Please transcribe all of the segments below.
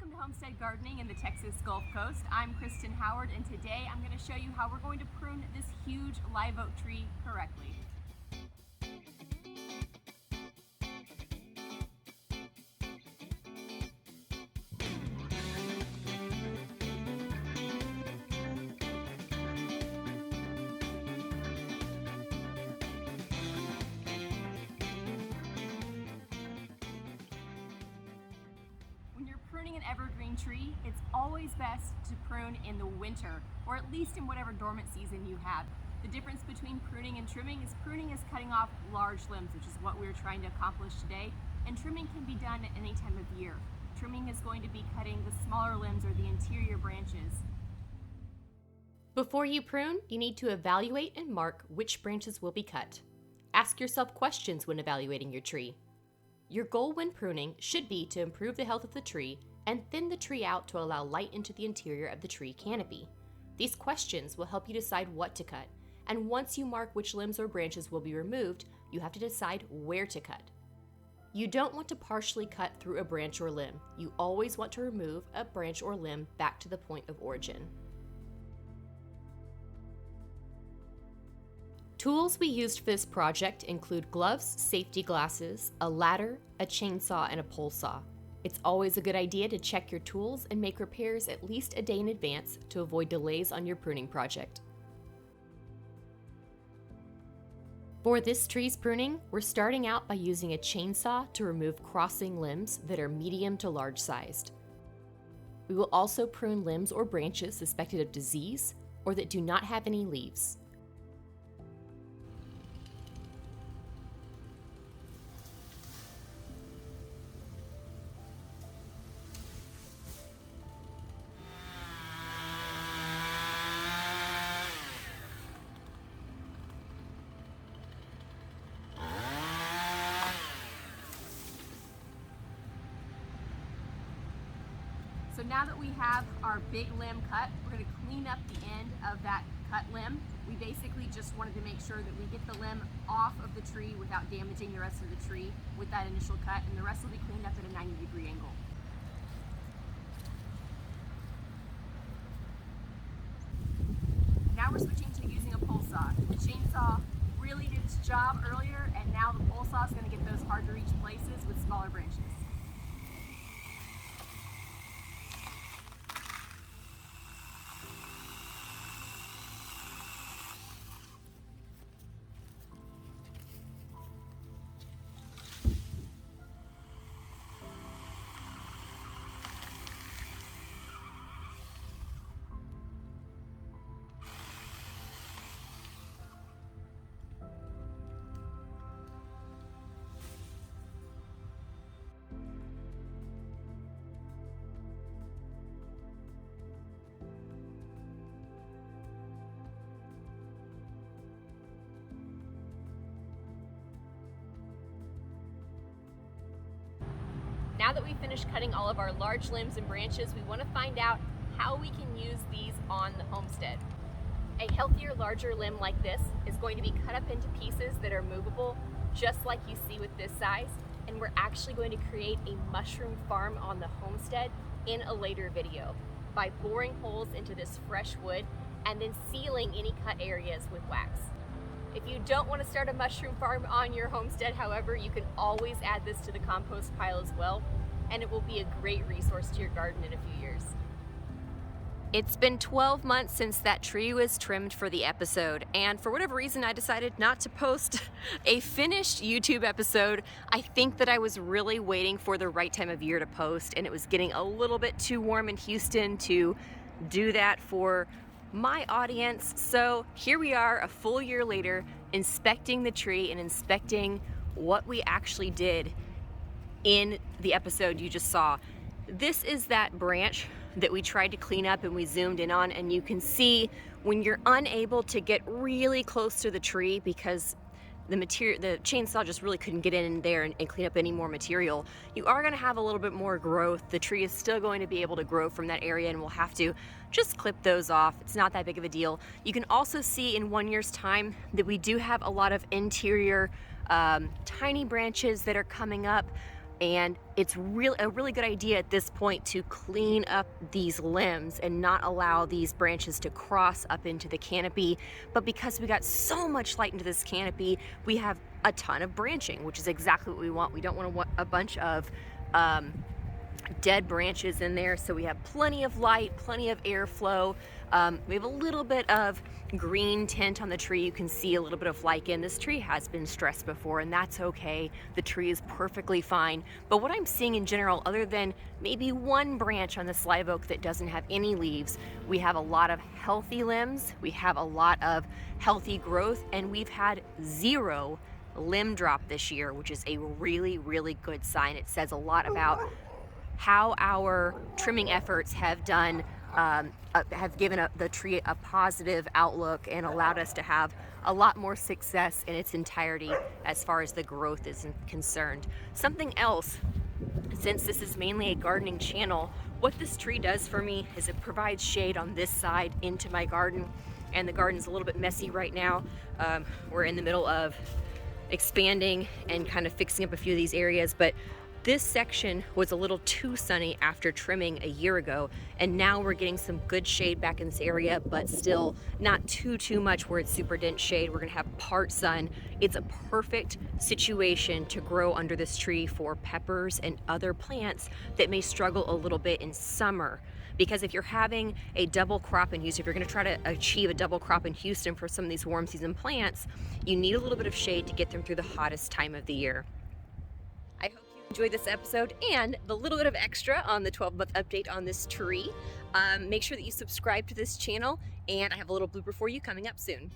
Welcome to Homestead Gardening in the Texas Gulf Coast. I'm Kristen Howard, and today I'm going to show you how we're going to prune this huge live oak tree correctly. When you're pruning an evergreen tree, it's always best to prune in the winter, or at least in whatever dormant season you have. The difference between pruning and trimming is cutting off large limbs, which is what we're trying to accomplish today, and trimming can be done at any time of year. Trimming is going to be cutting the smaller limbs or the interior branches. Before you prune, you need to evaluate and mark which branches will be cut. Ask yourself questions when evaluating your tree. Your goal when pruning should be to improve the health of the tree and thin the tree out to allow light into the interior of the tree canopy. These questions will help you decide what to cut, and once you mark which limbs or branches will be removed, you have to decide where to cut. You don't want to partially cut through a branch or limb. You always want to remove a branch or limb back to the point of origin. Tools we used for this project include gloves, safety glasses, a ladder, a chainsaw, and a pole saw. It's always a good idea to check your tools and make repairs at least a day in advance to avoid delays on your pruning project. For this tree's pruning, we're starting out by using a chainsaw to remove crossing limbs that are medium to large sized. We will also prune limbs or branches suspected of disease or that do not have any leaves. So now that we have our big limb cut, we're going to clean up the end of that cut limb. We basically just wanted to make sure that we get the limb off of the tree without damaging the rest of the tree with that initial cut, and the rest will be cleaned up at a 90-degree angle. Now we're switching to using a pole saw. The chainsaw really did its job earlier, and now the pole saw is going to get those hard to reach places with smaller branches. Now that we've finished cutting all of our large limbs and branches, we want to find out how we can use these on the homestead. A healthier, larger limb like this is going to be cut up into pieces that are movable, just like you see with this size, and we're actually going to create a mushroom farm on the homestead in a later video by boring holes into this fresh wood and then sealing any cut areas with wax. If you don't want to start a mushroom farm on your homestead, however, you can always add this to the compost pile as well, and it will be a great resource to your garden in a few years. It's been 12 months since that tree was trimmed for the episode, and for whatever reason I decided not to post a finished YouTube episode. I think that I was really waiting for the right time of year to post, and it was getting a little bit too warm in Houston to do that for my audience. So here we are a full year later, inspecting the tree and inspecting what we actually did in the episode you just saw. This is that branch that we tried to clean up and we zoomed in on, and you can see when you're unable to get really close to the tree because the chainsaw just really couldn't get in there and clean up any more material, you are going to have a little bit more growth. The tree is still going to be able to grow from that area, and we'll have to just clip those off. It's not that big of a deal. You can also see in 1 year's time that we do have a lot of interior tiny branches that are coming up. And it's a really good idea at this point to clean up these limbs and not allow these branches to cross up into the canopy. But because we got so much light into this canopy, we have a ton of branching, which is exactly what we want. We don't want a bunch of dead branches in there, so we have plenty of light, plenty of airflow. We have a little bit of green tint on the tree. You can see a little bit of lichen. This tree has been stressed before, and that's okay. The tree is perfectly fine. But what I'm seeing in general, other than maybe one branch on this live oak that doesn't have any leaves, we have a lot of healthy limbs, we have a lot of healthy growth, and we've had 0 limb drop this year, which is a really, really good sign. It says a lot about how our trimming efforts have done, have given the tree a positive outlook and allowed us to have a lot more success in its entirety as far as the growth is concerned. Something else, since this is mainly a gardening channel, what this tree does for me is it provides shade on this side into my garden, and the garden's a little bit messy right now. We're in the middle of expanding and kind of fixing up a few of these areas, but this section was a little too sunny after trimming a year ago, and now we're getting some good shade back in this area, but still not too much where it's super dense shade. We're gonna have part sun. It's a perfect situation to grow under this tree for peppers and other plants that may struggle a little bit in summer. Because if you're having a double crop in Houston, if you're gonna try to achieve a double crop in Houston for some of these warm season plants, you need a little bit of shade to get them through the hottest time of the year. I hope you enjoyed this episode and the little bit of extra on the 12-month update on this tree. Make sure that you subscribe to this channel, and I have a little blooper for you coming up soon.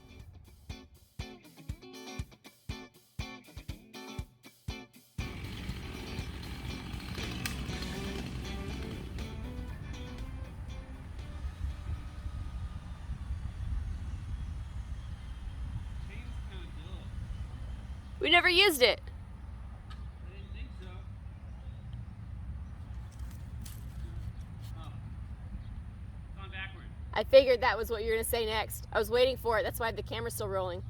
We never used it. I didn't think so. Oh. It's on backwards. I figured that was what you were gonna say next. I was waiting for it. That's why the camera's still rolling.